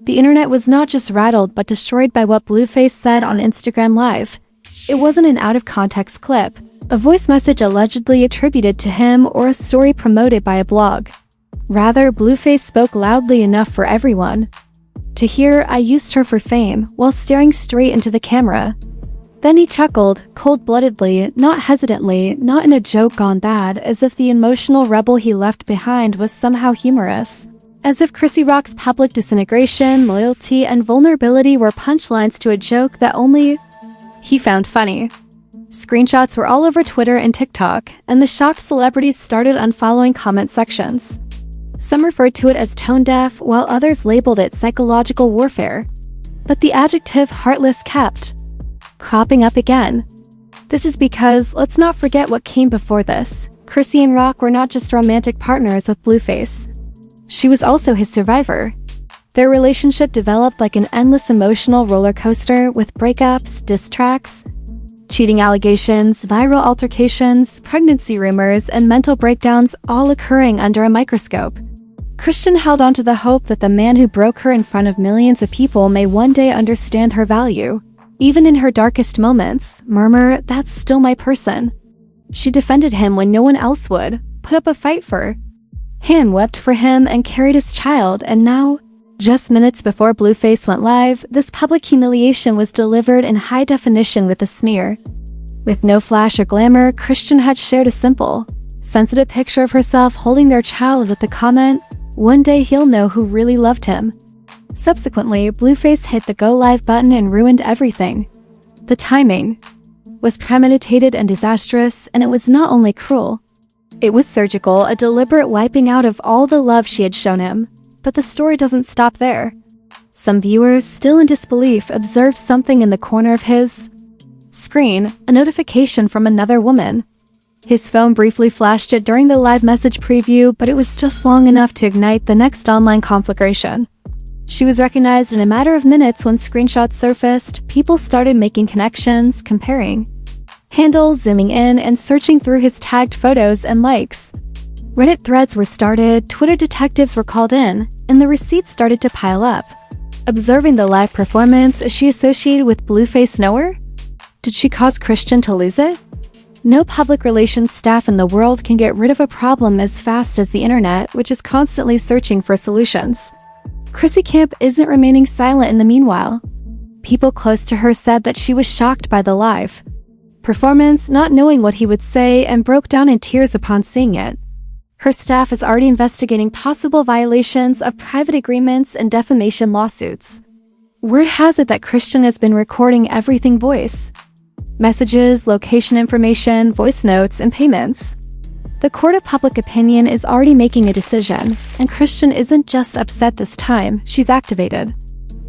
The internet was not just rattled but destroyed by what Blueface said on Instagram Live. It wasn't an out-of-context clip, a voice message allegedly attributed to him, or a story promoted by a blog. Rather, Blueface spoke loudly enough for everyone to hear. "I used her for fame," while staring straight into the camera. Then he chuckled, cold-bloodedly, not hesitantly, not in a joke gone bad, as if the emotional rebel he left behind was somehow humorous. As if CPS's public disintegration, loyalty, and vulnerability were punchlines to a joke that only he found funny. Screenshots were all over Twitter and TikTok, and the shocked celebrities started unfollowing comment sections. Some referred to it as tone-deaf, while others labeled it psychological warfare. But the adjective heartless kept cropping up again. This is because, let's not forget what came before this. Chrisean-Rock were not just romantic partners with Blueface. She was also his survivor. Their relationship developed like an endless emotional roller coaster, with breakups, diss tracks, cheating allegations, viral altercations, pregnancy rumors, and mental breakdowns all occurring under a microscope. Chrisean held on to the hope that the man who broke her in front of millions of people may one day understand her value. Even in her darkest moments, murmur, "That's still my person." She defended him when no one else would, put up a fight for him, wept for him, and carried his child, and now, just minutes before Blueface went live, this public humiliation was delivered in high definition with a smear. With no flash or glamour, Chrisean had shared a simple, sensitive picture of herself holding their child with the comment, "One day he'll know who really loved him." Subsequently, Blueface hit the go live button and ruined everything. The timing was premeditated and disastrous, and it was not only cruel. It was surgical, a deliberate wiping out of all the love she had shown him. But the story doesn't stop there. Some viewers, still in disbelief, observed something in the corner of his screen, a notification from another woman. His phone briefly flashed it during the live message preview, but it was just long enough to ignite the next online conflagration. She was recognized in a matter of minutes. When screenshots surfaced, people started making connections, comparing handles, zooming in, and searching through his tagged photos and likes. Reddit threads were started, Twitter detectives were called in, and the receipts started to pile up. Observing the live performance, is she associated with Blueface knower? Did she cause Chrisean to lose it? No public relations staff in the world can get rid of a problem as fast as the internet, which is constantly searching for solutions. Chrissy Camp isn't remaining silent in the meanwhile. People close to her said that she was shocked by the live performance, not knowing what he would say, and broke down in tears upon seeing it. Her staff is already investigating possible violations of private agreements and defamation lawsuits. Word has it that Chrisean has been recording everything: voice messages, location information, voice notes, and payments. The court of public opinion is already making a decision, and Chrisean isn't just upset this time, she's activated.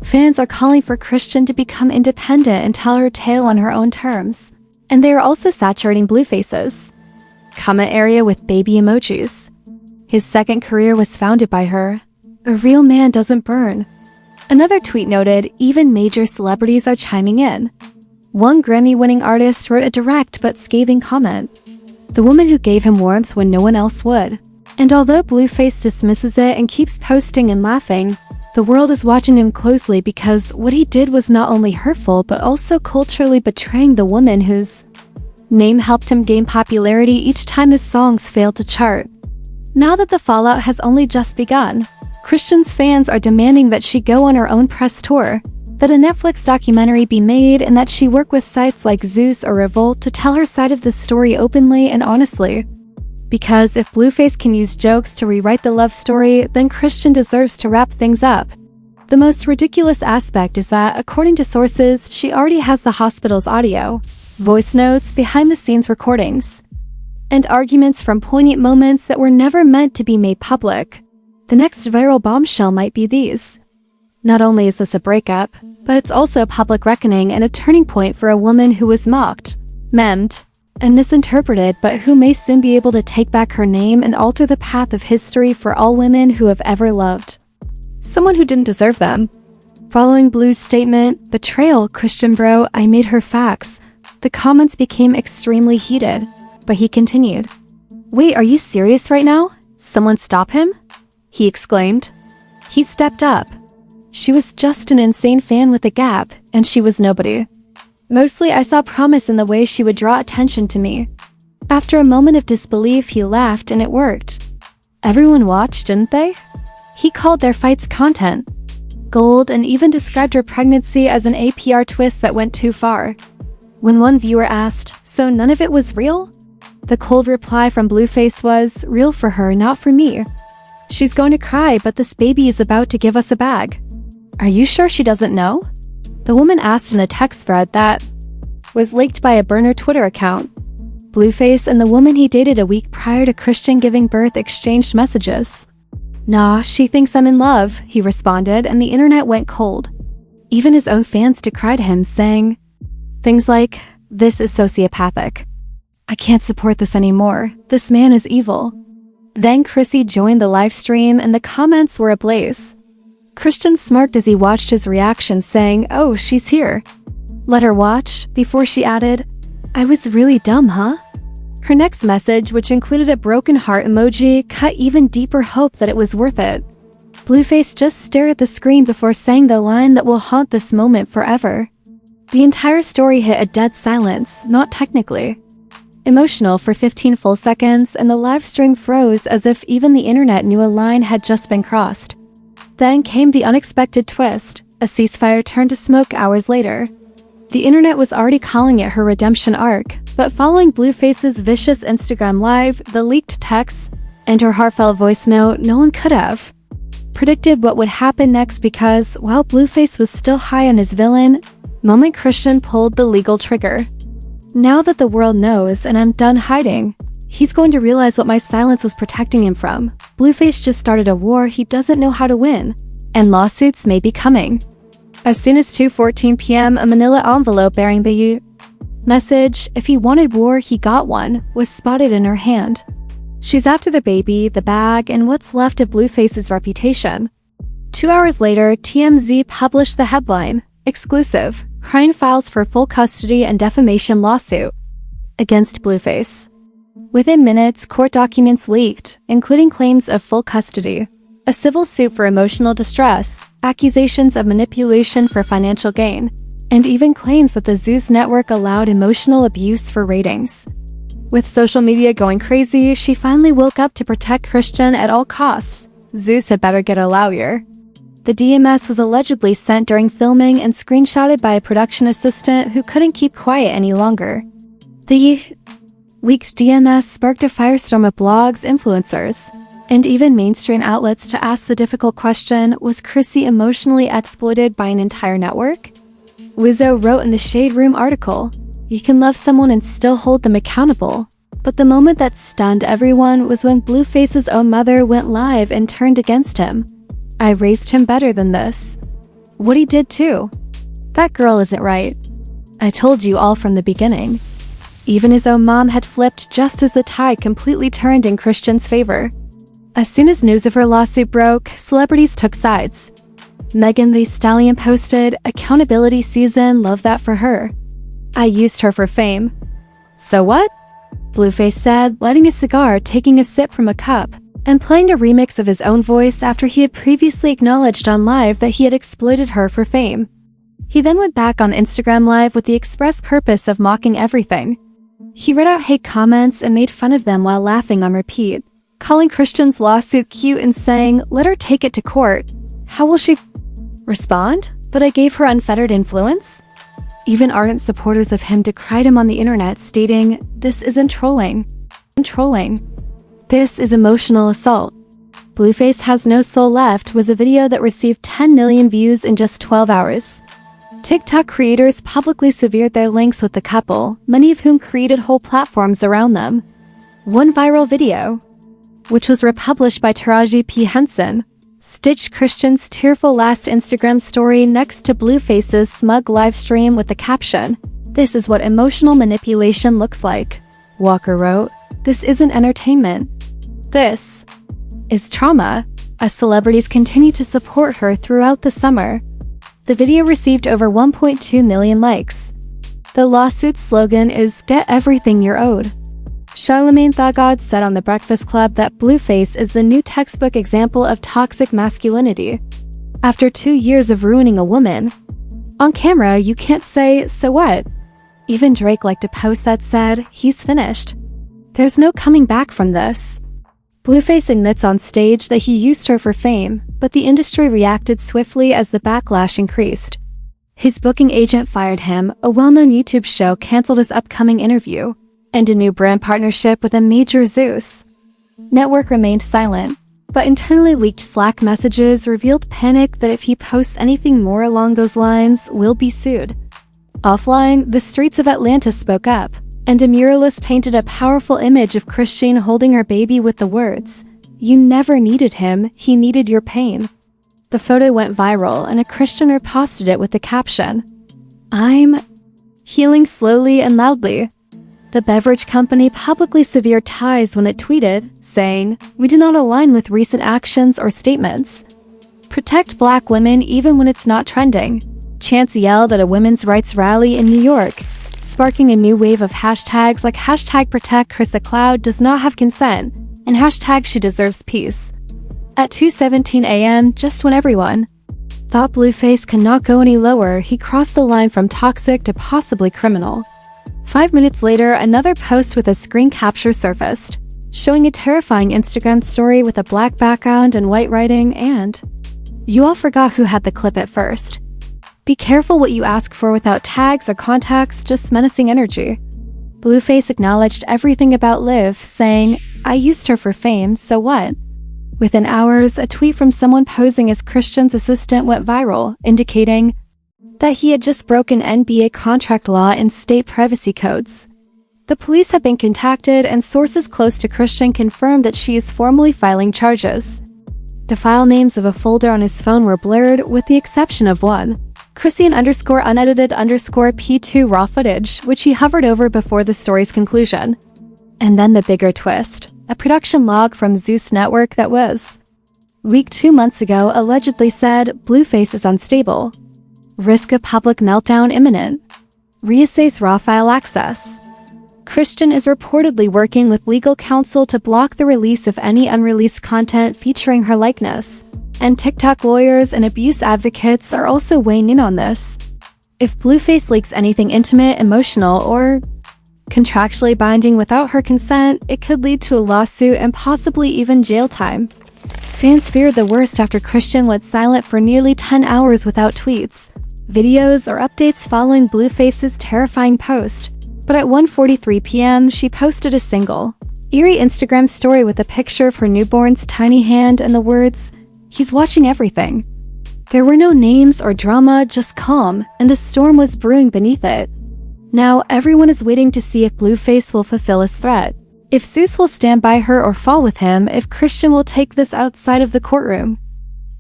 Fans are calling for Chrisean to become independent and tell her tale on her own terms. And they are also saturating Blueface's comment area with baby emojis. His second career was founded by her. A real man doesn't burn. Another tweet noted, even major celebrities are chiming in. One Grammy-winning artist wrote a direct but scathing comment. The woman who gave him warmth when no one else would. And although Blueface dismisses it and keeps posting and laughing, the world is watching him closely because what he did was not only hurtful but also culturally betraying the woman whose name helped him gain popularity each time his songs failed to chart. Now that the fallout has only just begun, Chrisean's fans are demanding that she go on her own press tour, that a Netflix documentary be made, and that she work with sites like Zeus or Revolt to tell her side of the story openly and honestly. Because if Blueface can use jokes to rewrite the love story, then Chrisean deserves to wrap things up. The most ridiculous aspect is that, according to sources, she already has the hospital's audio, voice notes, behind-the-scenes recordings, and arguments from poignant moments that were never meant to be made public. The next viral bombshell might be these. Not only is this a breakup, but it's also a public reckoning and a turning point for a woman who was mocked, memed, and misinterpreted, but who may soon be able to take back her name and alter the path of history for all women who have ever loved someone who didn't deserve them. Following Blue's statement, "Betrayal, Chrisean bro, I made her facts," the comments became extremely heated, but he continued. "Wait, are you serious right now? Someone stop him?" he exclaimed. He stepped up. She was just an insane fan with a gap, and she was nobody. Mostly I saw promise in the way she would draw attention to me. After a moment of disbelief, he laughed and it worked. Everyone watched, didn't they? He called their fights content, gold, and even described her pregnancy as an APR twist that went too far. When one viewer asked, "So none of it was real?" the cold reply from Blueface was, "Real for her, not for me. She's going to cry, but this baby is about to give us a bag. Are you sure she doesn't know?" The woman asked in a text thread that was leaked by a burner Twitter account. Blueface and the woman he dated a week prior to Chrisean giving birth exchanged messages. "Nah, she thinks I'm in love," he responded, and the internet went cold. Even his own fans decried him, saying things like, "This is sociopathic. I can't support this anymore. This man is evil." Then Chrissy joined the live stream and the comments were ablaze. Chrisean smirked as he watched his reaction, saying, "Oh, she's here. Let her watch," before she added, "I was really dumb, huh?" Her next message, which included a broken heart emoji, cut even deeper hope that it was worth it. Blueface just stared at the screen before saying the line that will haunt this moment forever. The entire story hit a dead silence, not technically. Emotional for 15 full seconds, and the live stream froze as if even the internet knew a line had just been crossed. Then came the unexpected twist. A ceasefire turned to smoke hours later. The internet was already calling it her redemption arc, but following Blueface's vicious Instagram live, the leaked texts, and her heartfelt voice note, no one could have predicted what would happen next because, while Blueface was still high on his villain moment, Chrisean pulled the legal trigger. "Now that the world knows and I'm done hiding, he's going to realize what my silence was protecting him from. Blueface just started a war he doesn't know how to win, and lawsuits may be coming." As soon as 2:14 p.m., a manila envelope bearing the message, "If he wanted war, he got one," was spotted in her hand. She's after the baby, the bag, and what's left of Blueface's reputation. 2 hours later, TMZ published the headline, "Exclusive: Chrisean files for full custody and defamation lawsuit against Blueface." Within minutes, court documents leaked, including claims of full custody, a civil suit for emotional distress, accusations of manipulation for financial gain, and even claims that the Zeus network allowed emotional abuse for ratings. With social media going crazy, she finally woke up to protect Chrisean at all costs. Zeus had better get a lawyer. The DMS was allegedly sent during filming and screenshotted by a production assistant who couldn't keep quiet any longer. The leaked DMS sparked a firestorm of blogs, influencers, and even mainstream outlets to ask the difficult question, was Chrissy emotionally exploited by an entire network? Wizzo wrote in the Shade Room article, "You can love someone and still hold them accountable." But the moment that stunned everyone was when Blueface's own mother went live and turned against him. "I raised him better than this. What he did too. That girl isn't right. I told you all from the beginning." Even his own mom had flipped just as the tide completely turned in Chrisean's favor. As soon as news of her lawsuit broke, celebrities took sides. Megan Thee Stallion posted, "Accountability season, love that for her. I used her for fame." "So what?" Blueface said, lighting a cigar, taking a sip from a cup, and playing a remix of his own voice after he had previously acknowledged on live that he had exploited her for fame. He then went back on Instagram Live with the express purpose of mocking everything. He read out hate comments and made fun of them while laughing on repeat, calling Chrisean's lawsuit cute and saying, "Let her take it to court. How will she respond? But I gave her unfettered influence." Even ardent supporters of him decried him on the internet, stating, "This isn't trolling. This is emotional assault." Blueface Has No Soul Left was a video that received 10 million views in just 12 hours. TikTok creators publicly severed their links with the couple, many of whom created whole platforms around them. One viral video, which was republished by Taraji P. Henson, stitched Chrisean's tearful last Instagram story next to Blueface's smug livestream with the caption, "This is what emotional manipulation looks like." Walker wrote, "This isn't entertainment. This is trauma," as celebrities continue to support her throughout the summer. The video received over 1.2 million likes. The lawsuit's slogan is, "Get everything you're owed." Charlemagne the God said on The Breakfast Club that Blueface is the new textbook example of toxic masculinity. After 2 years of ruining a woman, on camera you can't say, so what? Even Drake liked a post that said, he's finished. There's no coming back from this. Blueface admits on stage that he used her for fame, but the industry reacted swiftly as the backlash increased. His booking agent fired him, a well-known YouTube show canceled his upcoming interview, and a new brand partnership with a major Zeus network remained silent, but internally leaked Slack messages revealed panic that if he posts anything more along those lines, will be sued. Offline, the streets of Atlanta spoke up, and a muralist painted a powerful image of Chrisean holding her baby with the words, "You never needed him, he needed your pain." The photo went viral, and a Christian reposted it with the caption, "I'm healing slowly and loudly." The beverage company publicly severed ties when it tweeted, saying, "We do not align with recent actions or statements. Protect Black women even when it's not trending." Chants yelled at a women's rights rally in New York, sparking a new wave of hashtags like #ProtectChrisACloud does not have consent and #SheDeservesPeace. At 2:17 a.m., just when everyone thought Blueface could not go any lower, he crossed the line from toxic to possibly criminal. 5 minutes later, another post with a screen capture surfaced, showing a terrifying Instagram story with a black background and white writing, and you all forgot who had the clip at first. Be careful what you ask for without tags or contacts, just menacing energy. Blueface acknowledged everything about Liv, saying, "I used her for fame, so what?" Within hours, a tweet from someone posing as Chrisean's assistant went viral, indicating that he had just broken NBA contract law and state privacy codes. The police have been contacted, and sources close to Chrisean confirmed that she is formally filing charges. The file names of a folder on his phone were blurred, with the exception of one, Chrisean_unedited_P2 raw footage, which he hovered over before the story's conclusion. And then the bigger twist, a production log from Zeus Network that was leaked 2 months ago allegedly said, "Blueface is unstable. Risk of public meltdown imminent. Reassess raw file access. Chrisean is reportedly working with legal counsel to block the release of any unreleased content featuring her likeness. And TikTok lawyers and abuse advocates are also weighing in on this. If Blueface leaks anything intimate, emotional, or contractually binding without her consent, it could lead to a lawsuit and possibly even jail time." Fans feared the worst after Chrisean went silent for nearly 10 hours without tweets, videos, or updates following Blueface's terrifying post. But at 1:43 p.m., she posted a single, eerie Instagram story with a picture of her newborn's tiny hand and the words, "He's watching everything." There were no names or drama, just calm, and a storm was brewing beneath it. Now everyone is waiting to see if Blueface will fulfill his threat, if Zeus will stand by her or fall with him, if Chrisean will take this outside of the courtroom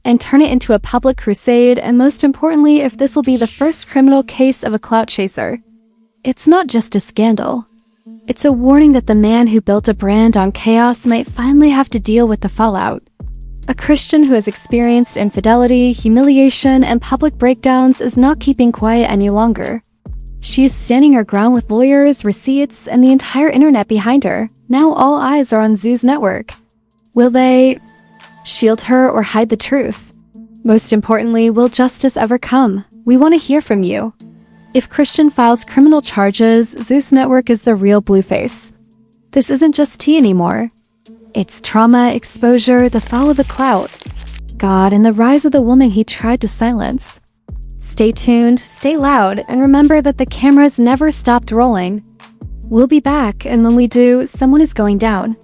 and turn it into a public crusade, and most importantly, if this will be the first criminal case of a clout chaser. It's not just a scandal. It's a warning that the man who built a brand on chaos might finally have to deal with the fallout. A Chrisean who has experienced infidelity, humiliation, and public breakdowns is not keeping quiet any longer. She is standing her ground with lawyers, receipts, and the entire internet behind her. Now all eyes are on Zeus Network. Will they shield her or hide the truth? Most importantly, will justice ever come? We want to hear from you. If Chrisean files criminal charges, Zeus Network is the real Blueface. This isn't just tea anymore. It's trauma, exposure, the fall of the clout, God, and the rise of the woman he tried to silence. Stay tuned, stay loud, and remember that the cameras never stopped rolling. We'll be back, and when we do, someone is going down.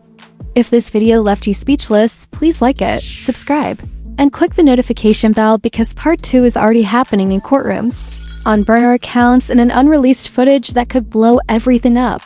If this video left you speechless, please like it, subscribe, and click the notification bell because part 2 is already happening in courtrooms, on burner accounts, and in unreleased footage that could blow everything up.